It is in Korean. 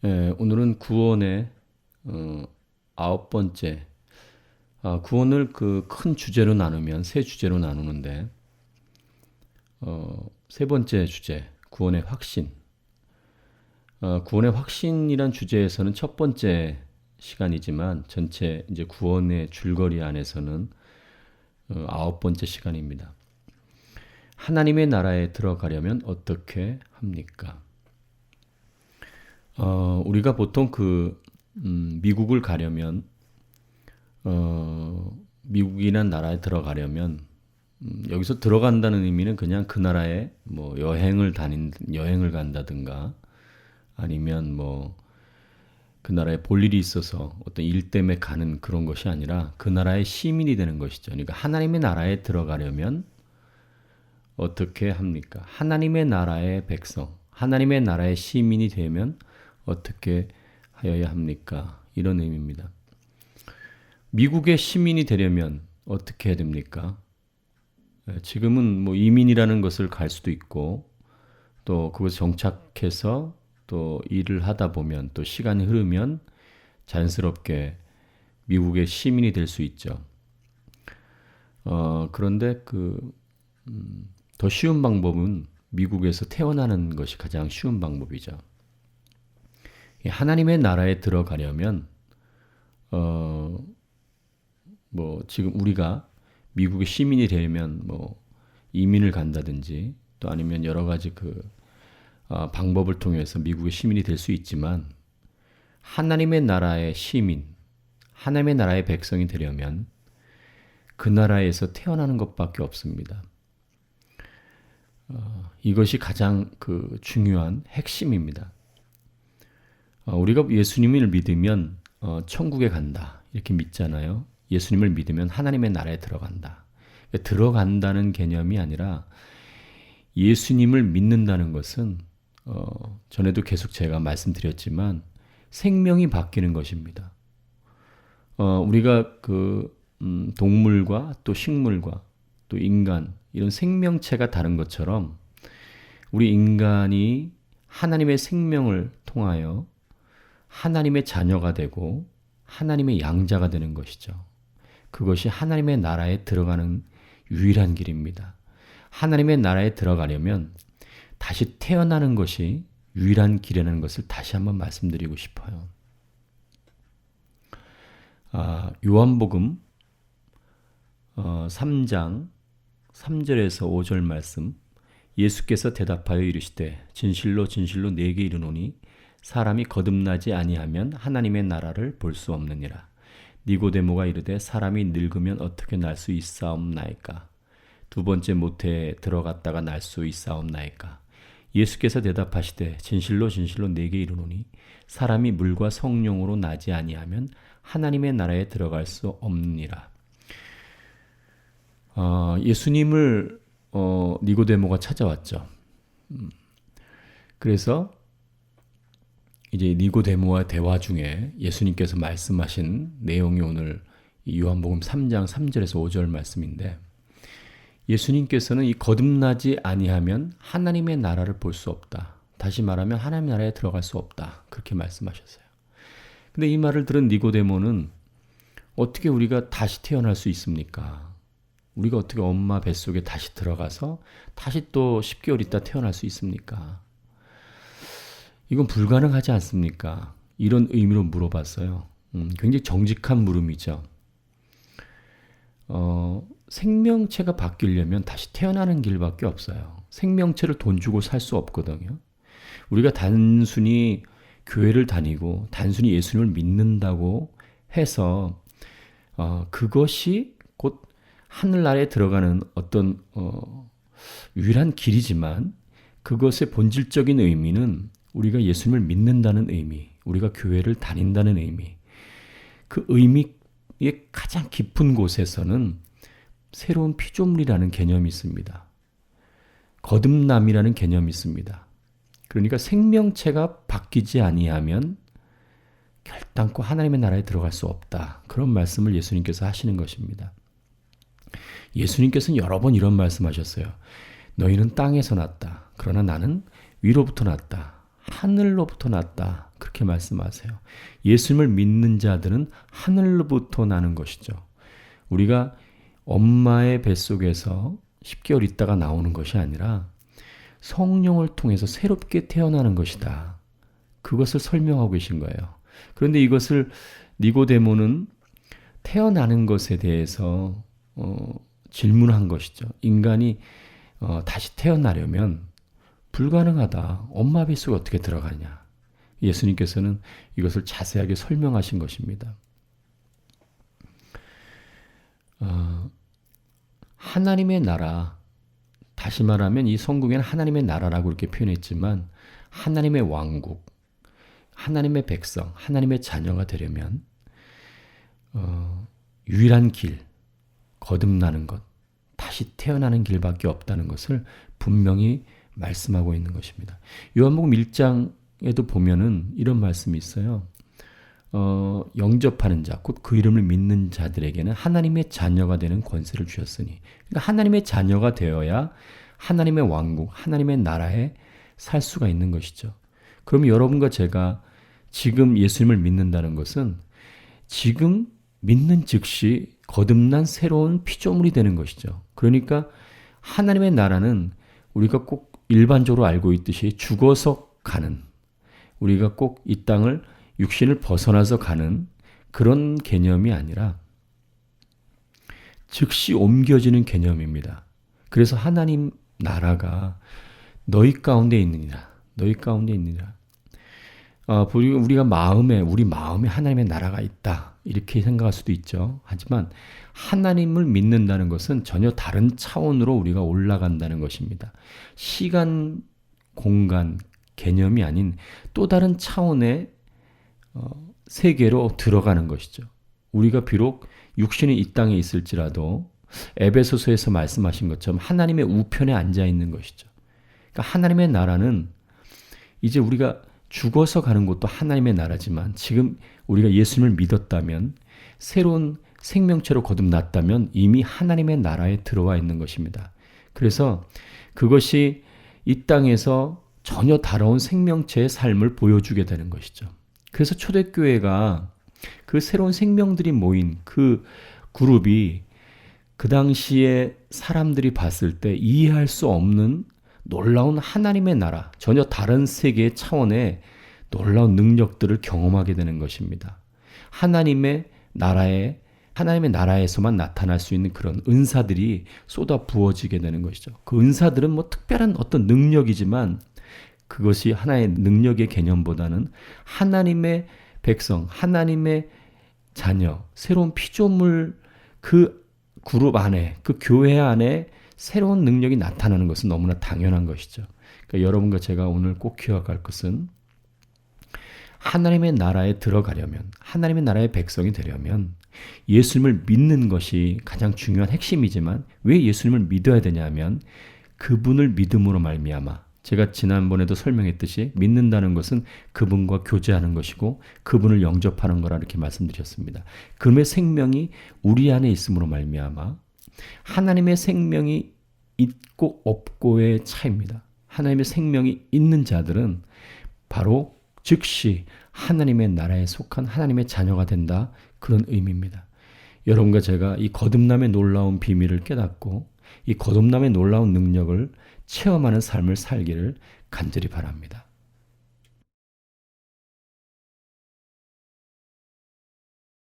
오늘은 구원의 아홉 번째. 구원을 그 큰 주제로 나누면 세 주제로 나누는데 세 번째 주제, 구원의 확신. 구원의 확신이란 주제에서는 첫 번째 시간이지만 전체 이제 구원의 줄거리 안에서는 아홉 번째 시간입니다. 하나님의 나라에 들어가려면 어떻게 합니까? 우리가 보통 미국을 가려면, 미국이란 나라에 들어가려면, 여기서 들어간다는 의미는 그냥 그 나라에 뭐 여행을 간다든가, 아니면 뭐 그 나라에 볼 일이 있어서 어떤 일 때문에 가는 그런 것이 아니라 그 나라의 시민이 되는 것이죠. 그러니까 하나님의 나라에 들어가려면 어떻게 합니까? 하나님의 나라의 백성, 하나님의 나라의 시민이 되면 어떻게 하여야 합니까? 이런 의미입니다. 미국의 시민이 되려면 어떻게 해야 됩니까? 지금은 뭐 이민이라는 것을 갈 수도 있고 또 그것에 정착해서 또 일을 하다 보면 또 시간이 흐르면 자연스럽게 미국의 시민이 될 수 있죠. 그런데 더 쉬운 방법은 미국에서 태어나는 것이 가장 쉬운 방법이죠. 하나님의 나라에 들어가려면 뭐 지금 우리가 미국의 시민이 되려면 뭐 이민을 간다든지 또 아니면 여러 가지 방법을 통해서 미국의 시민이 될 수 있지만 하나님의 나라의 시민, 하나님의 나라의 백성이 되려면 그 나라에서 태어나는 것밖에 없습니다. 이것이 가장 중요한 핵심입니다. 우리가 예수님을 믿으면 천국에 간다 이렇게 믿잖아요. 예수님을 믿으면 하나님의 나라에 들어간다. 그러니까 들어간다는 개념이 아니라 예수님을 믿는다는 것은 전에도 계속 제가 말씀드렸지만 생명이 바뀌는 것입니다. 우리가 동물과 또 식물과 또 인간 이런 생명체가 다른 것처럼 우리 인간이 하나님의 생명을 통하여 하나님의 자녀가 되고 하나님의 양자가 되는 것이죠. 그것이 하나님의 나라에 들어가는 유일한 길입니다. 하나님의 나라에 들어가려면 다시 태어나는 것이 유일한 길이라는 것을 다시 한번 말씀드리고 싶어요. 요한복음 3장 3절에서 5절 말씀, 예수께서 대답하여 이르시되 진실로 진실로 네게 이르노니 사람이 거듭나지 아니하면 하나님의 나라를 볼 수 없느니라. 니고데모가 이르되 사람이 늙으면 어떻게 날 수 있사옵나이까? 두 번째 모태에 들어갔다가 날 수 있사옵나이까? 예수께서 대답하시되 진실로 진실로 네게 이르노니 사람이 물과 성령으로 나지 아니하면 하나님의 나라에 들어갈 수 없느니라. 예수님을 니고데모가 찾아왔죠. 그래서 이제 니고데모와 대화 중에 예수님께서 말씀하신 내용이 오늘 요한복음 3장 3절에서 5절 말씀인데, 예수님께서는 이 거듭나지 아니하면 하나님의 나라를 볼 수 없다. 다시 말하면 하나님의 나라에 들어갈 수 없다. 그렇게 말씀하셨어요. 근데 이 말을 들은 니고데모는 어떻게 우리가 다시 태어날 수 있습니까? 우리가 어떻게 엄마 뱃속에 다시 들어가서 다시 또 10개월 있다 태어날 수 있습니까? 이건 불가능하지 않습니까? 이런 의미로 물어봤어요. 굉장히 정직한 물음이죠. 생명체가 바뀌려면 다시 태어나는 길밖에 없어요. 생명체를 돈 주고 살 수 없거든요. 우리가 단순히 교회를 다니고 단순히 예수님을 믿는다고 해서 그것이 곧 하늘나라에 들어가는 어떤 유일한 길이지만 그것의 본질적인 의미는 우리가 예수님을 믿는다는 의미, 우리가 교회를 다닌다는 의미, 그 의미의 가장 깊은 곳에서는 새로운 피조물이라는 개념이 있습니다. 거듭남이라는 개념이 있습니다. 그러니까 생명체가 바뀌지 아니하면 결단코 하나님의 나라에 들어갈 수 없다. 그런 말씀을 예수님께서 하시는 것입니다. 예수님께서는 여러 번 이런 말씀하셨어요. 너희는 땅에서 났다. 그러나 나는 위로부터 났다. 하늘로부터 났다. 그렇게 말씀하세요. 예수님을 믿는 자들은 하늘로부터 나는 것이죠. 우리가 엄마의 뱃속에서 10개월 있다가 나오는 것이 아니라 성령을 통해서 새롭게 태어나는 것이다. 그것을 설명하고 계신 거예요. 그런데 이것을 니고데모는 태어나는 것에 대해서 질문한 것이죠. 인간이 다시 태어나려면 불가능하다. 엄마 뱃속에 어떻게 들어가냐. 예수님께서는 이것을 자세하게 설명하신 것입니다. 하나님의 나라, 다시 말하면 이 성경에는 하나님의 나라라고 이렇게 표현했지만 하나님의 왕국, 하나님의 백성, 하나님의 자녀가 되려면 유일한 길, 거듭나는 것, 다시 태어나는 길밖에 없다는 것을 분명히 말씀하고 있는 것입니다. 요한복음 1장에도 보면은 이런 말씀이 있어요. 영접하는 자, 곧 그 이름을 믿는 자들에게는 하나님의 자녀가 되는 권세를 주셨으니, 그러니까 하나님의 자녀가 되어야 하나님의 왕국, 하나님의 나라에 살 수가 있는 것이죠. 그럼 여러분과 제가 지금 예수님을 믿는다는 것은 지금 믿는 즉시 거듭난 새로운 피조물이 되는 것이죠. 그러니까 하나님의 나라는 우리가 꼭 일반적으로 알고 있듯이 죽어서 가는, 우리가 꼭 이 땅을 육신을 벗어나서 가는 그런 개념이 아니라 즉시 옮겨지는 개념입니다. 그래서 하나님 나라가 너희 가운데 있느니라. 너희 가운데 있느니라. 우리가 우리 마음에 하나님의 나라가 있다. 이렇게 생각할 수도 있죠. 하지만 하나님을 믿는다는 것은 전혀 다른 차원으로 우리가 올라간다는 것입니다. 시간, 공간, 개념이 아닌 또 다른 차원의 세계로 들어가는 것이죠. 우리가 비록 육신이 이 땅에 있을지라도 에베소서에서 말씀하신 것처럼 하나님의 우편에 앉아 있는 것이죠. 그러니까 하나님의 나라는 이제 우리가 죽어서 가는 것도 하나님의 나라지만 지금 우리가 예수님을 믿었다면, 새로운 생명체로 거듭났다면 이미 하나님의 나라에 들어와 있는 것입니다. 그래서 그것이 이 땅에서 전혀 다른 생명체의 삶을 보여주게 되는 것이죠. 그래서 초대교회가 그 새로운 생명들이 모인 그 그룹이 그 당시에 사람들이 봤을 때 이해할 수 없는 놀라운 하나님의 나라, 전혀 다른 세계의 차원의 놀라운 능력들을 경험하게 되는 것입니다. 하나님의 나라에서만 나타날 수 있는 그런 은사들이 쏟아 부어지게 되는 것이죠. 그 은사들은 뭐 특별한 어떤 능력이지만 그것이 하나의 능력의 개념보다는 하나님의 백성, 하나님의 자녀, 새로운 피조물, 그 그룹 안에, 그 교회 안에 새로운 능력이 나타나는 것은 너무나 당연한 것이죠. 그러니까 여러분과 제가 오늘 꼭 기억할 것은 하나님의 나라에 들어가려면, 하나님의 나라의 백성이 되려면 예수님을 믿는 것이 가장 중요한 핵심이지만 왜 예수님을 믿어야 되냐면 그분을 믿음으로 말미암아, 제가 지난번에도 설명했듯이 믿는다는 것은 그분과 교제하는 것이고 그분을 영접하는 거라 이렇게 말씀드렸습니다. 그분의 생명이 우리 안에 있음으로 말미암아 하나님의 생명이 있고 없고의 차이입니다. 하나님의 생명이 있는 자들은 바로 즉시 하나님의 나라에 속한 하나님의 자녀가 된다. 그런 의미입니다. 여러분과 제가 이 거듭남의 놀라운 비밀을 깨닫고 이 거듭남의 놀라운 능력을 체험하는 삶을 살기를 간절히 바랍니다.